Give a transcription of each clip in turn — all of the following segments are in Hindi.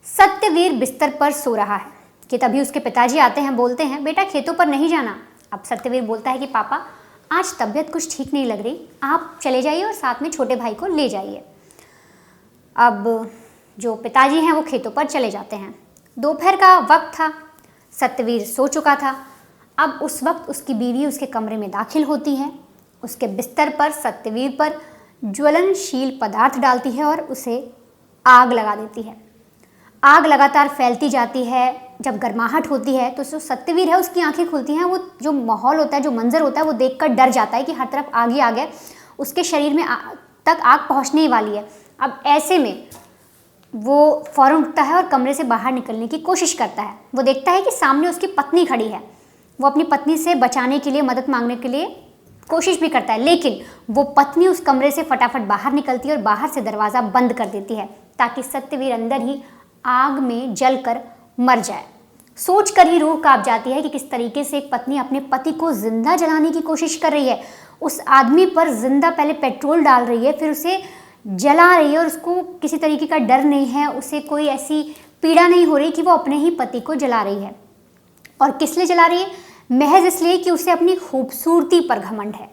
सत्यवीर बिस्तर पर सो रहा है कि तभी उसके पिताजी आते हैं, बोलते हैं बेटा खेतों पर नहीं जाना। अब सत्यवीर बोलता है कि पापा आज तबीयत कुछ ठीक नहीं लग रही, आप चले जाइए और साथ में छोटे भाई को ले जाइए। अब जो पिताजी हैं वो खेतों पर चले जाते हैं। दोपहर का वक्त था, सत्यवीर सो चुका था। अब उस वक्त उसकी बीवी उसके कमरे में दाखिल होती है। उसके बिस्तर पर सत्यवीर पर ज्वलनशील पदार्थ डालती है और उसे आग लगा देती है। आग लगातार फैलती जाती है। जब गर्माहट होती है तो जो सत्यवीर है उसकी आंखें खुलती हैं। वो जो माहौल होता है, जो मंजर होता है, वो देखकर डर जाता है कि हर तरफ आग ही आग है, उसके शरीर में तक आग पहुंचने ही वाली है। अब ऐसे में वो फौरन उठता है और कमरे से बाहर निकलने की कोशिश करता है। वो देखता है कि सामने उसकी पत्नी खड़ी है। वो अपनी पत्नी से बचाने के लिए, मदद मांगने के लिए कोशिश भी करता है, लेकिन वो पत्नी उस कमरे से फटाफट बाहर निकलती है और बाहर से दरवाज़ा बंद कर देती है ताकि सत्यवीर अंदर ही आग में जलकर मर जाए। सोचकर ही रूह कांप जाती है कि किस तरीके से एक पत्नी अपने पति को जिंदा जलाने की कोशिश कर रही है। उस आदमी पर जिंदा पहले पेट्रोल डाल रही है, फिर उसे जला रही है और उसको किसी तरीके का डर नहीं है, उसे कोई ऐसी पीड़ा नहीं हो रही कि वो अपने ही पति को जला रही है। और किस लिए जला रही है? महज इसलिए कि उसे अपनी खूबसूरती पर घमंड है।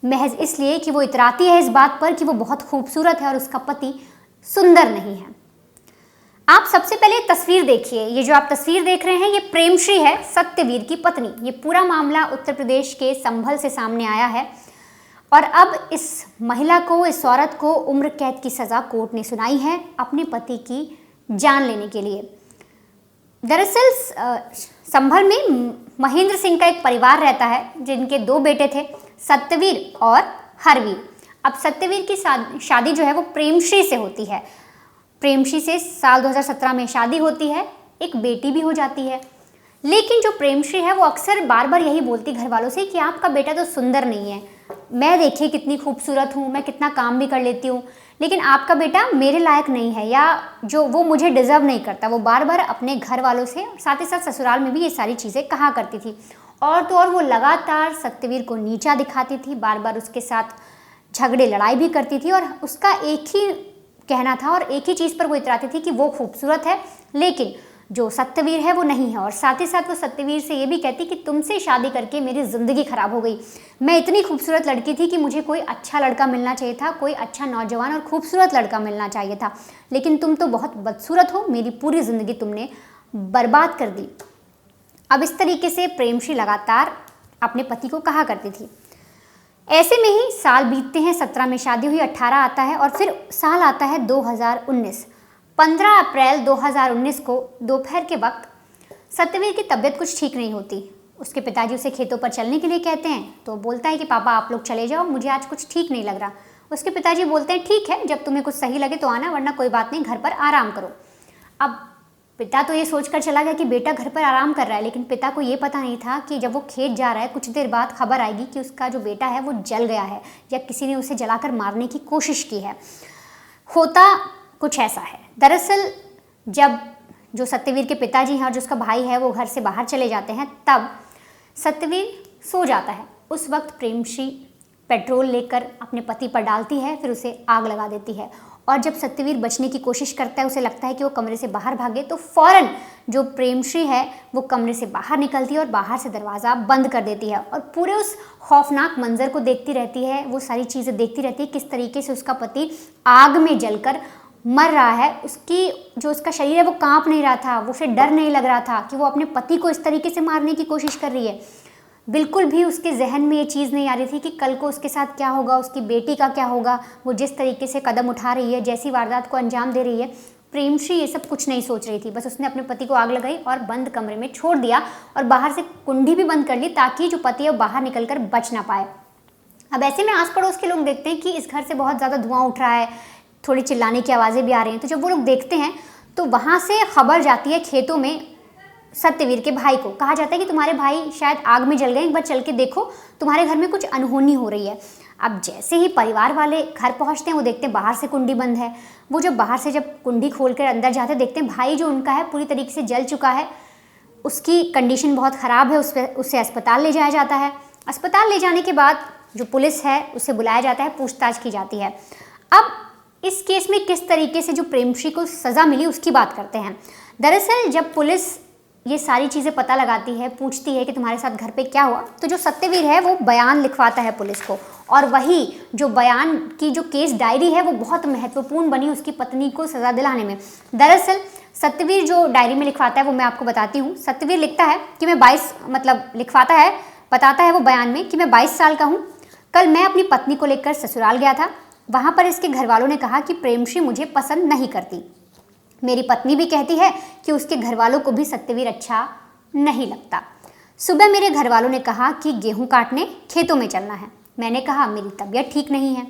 महज इसलिए कि वो इतराती है इस बात पर कि वो बहुत खूबसूरत है और उसका पति सुंदर नहीं है। आप सबसे पहले तस्वीर देखिए। ये जो आप तस्वीर देख रहे हैं ये प्रेमश्री है, सत्यवीर की पत्नी। ये पूरा मामला उत्तर प्रदेश के संभल से सामने आया है और अब इस महिला को, इस औरत को उम्र कैद की सज़ा कोर्ट ने सुनाई है अपने पति की जान लेने के लिए। दरअसल संभल में महेंद्र सिंह का एक परिवार रहता है जिनके 2 बेटे थे, सत्यवीर और हरवीर। अब सत्यवीर की शादी जो है वो प्रेमश्री से होती है। प्रेमश्री से साल 2017 में शादी होती है, एक बेटी भी हो जाती है। लेकिन जो प्रेमश्री है वो अक्सर बार बार यही बोलती घर वालों से कि आपका बेटा तो सुंदर नहीं है, मैं देखिए कितनी खूबसूरत हूँ, मैं कितना काम भी कर लेती हूँ, लेकिन आपका बेटा मेरे लायक नहीं है या जो वो मुझे डिज़र्व नहीं करता। वो बार बार अपने घर वालों से, साथ ही साथ ससुराल में भी ये सारी चीज़ें कहा करती थी। और तो और वो लगातार सत्यवीर को नीचा दिखाती थी, बार बार उसके साथ झगड़े लड़ाई भी करती थी और उसका एक ही कहना था और एक ही चीज़ पर वो इतराती थी कि वो खूबसूरत है, लेकिन जो सत्यवीर है वो नहीं है। और साथ ही साथ वो सत्यवीर से ये भी कहती कि तुमसे शादी करके मेरी ज़िंदगी ख़राब हो गई। मैं इतनी खूबसूरत लड़की थी कि मुझे कोई अच्छा लड़का मिलना चाहिए था, कोई अच्छा नौजवान और खूबसूरत लड़का मिलना चाहिए था, लेकिन तुम तो बहुत बदसूरत हो, मेरी पूरी ज़िंदगी तुमने बर्बाद कर दी। अब इस तरीके से प्रेमश्री लगातार अपने पति को कहा करती थी। ऐसे में ही साल बीतते हैं, 17 में शादी हुई, 18 आता है और फिर साल आता है 2019। 15 अप्रैल 2019 को दोपहर के वक्त सत्यवीर की तबीयत कुछ ठीक नहीं होती। उसके पिताजी उसे खेतों पर चलने के लिए कहते हैं तो बोलता है कि पापा आप लोग चले जाओ, मुझे आज कुछ ठीक नहीं लग रहा। उसके पिताजी बोलते हैं ठीक है, जब तुम्हें कुछ सही लगे तो आना, वरना कोई बात नहीं, घर पर आराम करो। अब पिता तो ये सोचकर चला गया कि बेटा घर पर आराम कर रहा है, लेकिन पिता को ये पता नहीं था कि जब वो खेत जा रहा है कुछ देर बाद खबर आएगी कि उसका जो बेटा है वो जल गया है या किसी ने उसे जलाकर मारने की कोशिश की है। होता कुछ ऐसा है। दरअसल जब जो सत्यवीर के पिताजी हैं और जो उसका भाई है वो घर से बाहर चले जाते हैं, तब सत्यवीर सो जाता है। उस वक्त प्रेमश्री पेट्रोल लेकर अपने पति पर डालती है, फिर उसे आग लगा देती है। और जब सत्यवीर बचने की कोशिश करता है, उसे लगता है कि वो कमरे से बाहर भागे, तो फौरन जो प्रेमश्री है वो कमरे से बाहर निकलती है और बाहर से दरवाज़ा बंद कर देती है और पूरे उस खौफनाक मंजर को देखती रहती है। वो सारी चीज़ें देखती रहती है किस तरीके से उसका पति आग में जलकर मर रहा है। उसकी जो उसका शरीर है वो कांप नहीं रहा था, वो उसे डर नहीं लग रहा था कि वो अपने पति को इस तरीके से मारने की कोशिश कर रही है। बिल्कुल भी उसके जहन में ये चीज़ नहीं आ रही थी कि कल को उसके साथ क्या होगा, उसकी बेटी का क्या होगा। वो जिस तरीके से कदम उठा रही है, जैसी वारदात को अंजाम दे रही है, प्रेमश्री ये सब कुछ नहीं सोच रही थी। बस उसने अपने पति को आग लगाई और बंद कमरे में छोड़ दिया और बाहर से कुंडी भी बंद कर ली ताकि जो पति है वो बाहर निकल कर बच ना पाए। अब ऐसे में आस पड़ोस के लोग देखते हैं कि इस घर से बहुत ज़्यादा धुआं उठ रहा है, थोड़ी चिल्लाने की आवाज़ें भी आ रही हैं। तो जब वो लोग देखते हैं तो वहाँ से खबर जाती है खेतों में। सत्यवीर के भाई को कहा जाता है कि तुम्हारे भाई शायद आग में जल गए, एक बार चल के देखो, तुम्हारे घर में कुछ अनहोनी हो रही है। अब जैसे ही परिवार वाले घर पहुंचते हैं वो देखते हैं बाहर से कुंडी बंद है। वो जब बाहर से जब कुंडी खोलकर अंदर जाते हैं, देखते हैं भाई जो उनका है पूरी तरीके से जल चुका है, उसकी कंडीशन बहुत ख़राब है। उसे अस्पताल ले जाया जाता है। अस्पताल ले जाने के बाद जो पुलिस है उसे बुलाया जाता है, पूछताछ की जाती है। अब इस केस में किस तरीके से जो प्रेमश्री को सज़ा मिली उसकी बात करते हैं। दरअसल जब पुलिस ये सारी चीज़ें पता लगाती है, पूछती है कि तुम्हारे साथ घर पे क्या हुआ, तो जो सत्यवीर है वो बयान लिखवाता है पुलिस को, और वही जो बयान की जो केस डायरी है वो बहुत महत्वपूर्ण बनी उसकी पत्नी को सज़ा दिलाने में। दरअसल सत्यवीर जो डायरी में लिखवाता है वो मैं आपको बताती हूँ। सत्यवीर लिखता है कि मैं 22 लिखवाता है, बताता है वो बयान में कि मैं 22 साल का हूँ। कल मैं अपनी पत्नी को लेकर ससुराल गया था। वहाँ पर इसके घर वालों ने कहा कि प्रेमश्री मुझे पसंद नहीं करती। मेरी पत्नी भी कहती है कि उसके घर वालों को भी सत्यवीर अच्छा नहीं लगता। सुबह मेरे घर वालों ने कहा कि गेहूं काटने खेतों में चलना है। मैंने कहा मेरी तबीयत ठीक नहीं है।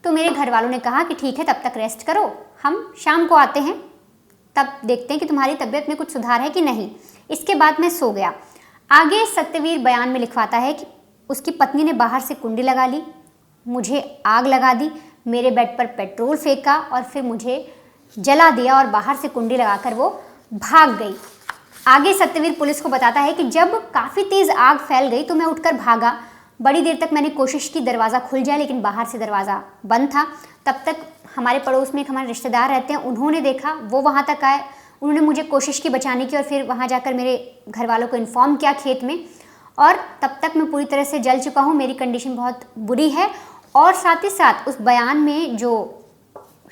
तो मेरे घर वालों ने कहा कि ठीक है, तब तक रेस्ट करो, हम शाम को आते हैं, तब देखते हैं कि तुम्हारी तबीयत में कुछ सुधार है कि नहीं। इसके बाद मैं सो गया। आगे सत्यवीर बयान में लिखवाता है कि उसकी पत्नी ने बाहर से कुंडी लगा ली, मुझे आग लगा दी, मेरे बेड पर पेट्रोल फेंका और फिर मुझे जला दिया और बाहर से कुंडी लगाकर वो भाग गई। आगे सत्यवीर पुलिस को बताता है कि जब काफ़ी तेज़ आग फैल गई तो मैं उठकर भागा। बड़ी देर तक मैंने कोशिश की दरवाज़ा खुल जाए, लेकिन बाहर से दरवाज़ा बंद था। तब तक हमारे पड़ोस में एक हमारे रिश्तेदार रहते हैं, उन्होंने देखा, वो वहाँ तक आए, उन्होंने मुझे कोशिश की बचाने की और फिर वहाँ जाकर मेरे घर वालों को इन्फॉर्म किया खेत में, और तब तक मैं पूरी तरह से जल चुका हूँ, मेरी कंडीशन बहुत बुरी है। और साथ ही साथ उस बयान में जो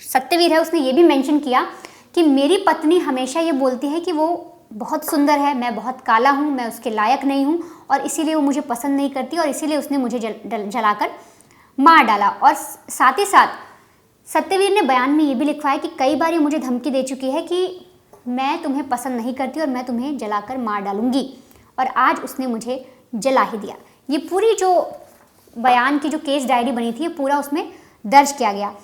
सत्यवीर है उसने ये भी मेंशन किया कि मेरी पत्नी हमेशा ये बोलती है कि वो बहुत सुंदर है, मैं बहुत काला हूँ, मैं उसके लायक नहीं हूँ, और इसीलिए वो मुझे पसंद नहीं करती और इसीलिए उसने मुझे जलाकर मार डाला। और साथ ही साथ सत्यवीर ने बयान में ये भी लिखवाया कि कई बार ये मुझे धमकी दे चुकी है कि मैं तुम्हें पसंद नहीं करती और मैं तुम्हें जलाकर मार डालूंगी, और आज उसने मुझे जला ही दिया। ये पूरी जो बयान की जो केस डायरी बनी थी, ये पूरा उसमें दर्ज किया गया।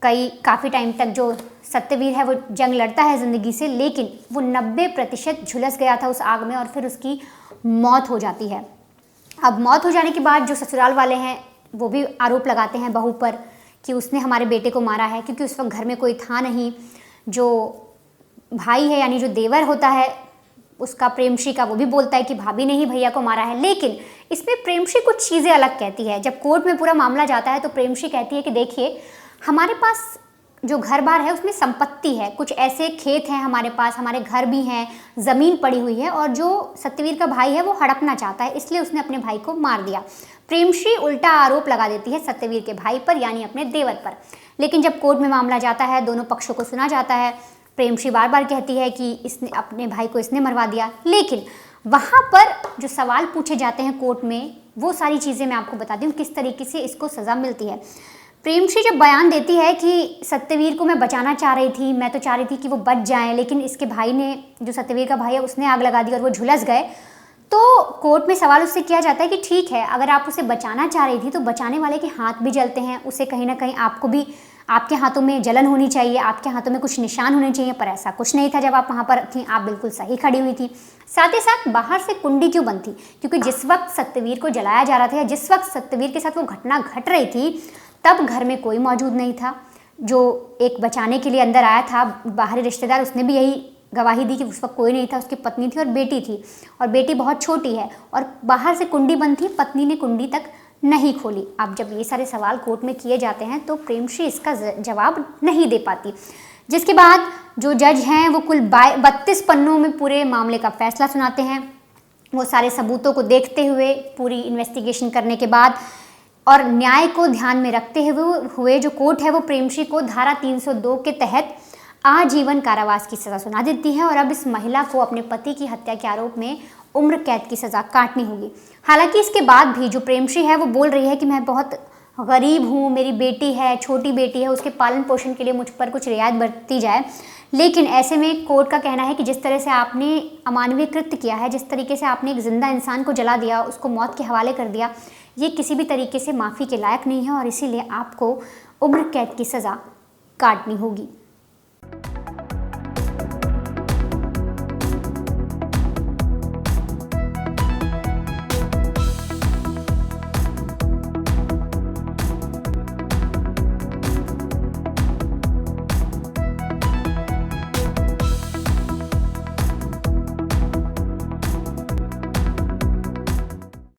काफ़ी टाइम तक जो सत्यवीर है वो जंग लड़ता है ज़िंदगी से, लेकिन वो 90% झुलस गया था उस आग में और फिर उसकी मौत हो जाती है। अब मौत हो जाने के बाद जो ससुराल वाले हैं वो भी आरोप लगाते हैं बहू पर कि उसने हमारे बेटे को मारा है, क्योंकि उस वक्त घर में कोई था नहीं। जो भाई है यानी जो देवर होता है उसका प्रेमश्री का, वो भी बोलता है कि भाभी ने ही भैया को मारा है। लेकिन इसमें प्रेमश्री कुछ चीज़ें अलग कहती है। जब कोर्ट में पूरा मामला जाता है तो प्रेमश्री कहती है कि देखिए, हमारे पास जो घर बार है उसमें संपत्ति है, कुछ ऐसे खेत हैं हमारे पास, हमारे घर भी हैं, ज़मीन पड़ी हुई है, और जो सत्यवीर का भाई है वो हड़पना चाहता है, इसलिए उसने अपने भाई को मार दिया। प्रेमश्री उल्टा आरोप लगा देती है सत्यवीर के भाई पर यानी अपने देवर पर। लेकिन जब कोर्ट में मामला जाता है, दोनों पक्षों को सुना जाता है, प्रेमश्री बार बार कहती है कि इसने अपने भाई को इसने मरवा दिया। लेकिन वहाँ पर जो सवाल पूछे जाते हैं कोर्ट में, वो सारी चीज़ें मैं आपको बताती हूँ किस तरीके से इसको सज़ा मिलती है। प्रेमश्री जब बयान देती है कि सत्यवीर को मैं बचाना चाह रही थी, मैं तो चाह रही थी कि वो बच जाएं, लेकिन इसके भाई ने, जो सत्यवीर का भाई है, उसने आग लगा दी और वो झुलस गए, तो कोर्ट में सवाल उससे किया जाता है कि ठीक है, अगर आप उसे बचाना चाह रही थी तो बचाने वाले के हाथ भी जलते हैं, उसे कहीं ना कहीं आपको भी, आपके हाथों में जलन होनी चाहिए, आपके हाथों में कुछ निशान होने चाहिए, पर ऐसा कुछ नहीं था। जब आप वहाँ पर थी आप बिल्कुल सही खड़ी हुई थी। साथ ही साथ बाहर से कुंडी क्यों बंद थी? क्योंकि जिस वक्त सत्यवीर को जलाया जा रहा था या जिस वक्त सत्यवीर के साथ वो घटना घट रही थी, तब घर में कोई मौजूद नहीं था। जो एक बचाने के लिए अंदर आया था बाहरी रिश्तेदार, उसने भी यही गवाही दी कि उस वक्त कोई नहीं था, उसकी पत्नी थी और बेटी थी, और बेटी बहुत छोटी है, और बाहर से कुंडी बंद थी, पत्नी ने कुंडी तक नहीं खोली। अब जब ये सारे सवाल कोर्ट में किए जाते हैं तो प्रेमश्री इसका जवाब नहीं दे पाती, जिसके बाद जो जज हैं वो कुल 32 पन्नों में पूरे मामले का फैसला सुनाते हैं। वो सारे सबूतों को देखते हुए, पूरी इन्वेस्टिगेशन करने के बाद और न्याय को ध्यान में रखते हुए जो कोर्ट है वो प्रेमश्री को धारा 302 के तहत आजीवन कारावास की सज़ा सुना देती है, और अब इस महिला को अपने पति की हत्या के आरोप में उम्र कैद की सज़ा काटनी होगी। हालांकि इसके बाद भी जो प्रेमश्री है वो बोल रही है कि मैं बहुत गरीब हूँ, मेरी बेटी है, छोटी बेटी है, उसके पालन पोषण के लिए मुझ पर कुछ रियायत बरती जाए। लेकिन ऐसे में कोर्ट का कहना है कि जिस तरह से आपने अमानवीय कृत्य किया है, जिस तरीके से आपने एक जिंदा इंसान को जला दिया, उसको मौत के हवाले कर दिया, ये किसी भी तरीके से माफ़ी के लायक नहीं है, और इसीलिए आपको उम्र कैद की सज़ा काटनी होगी।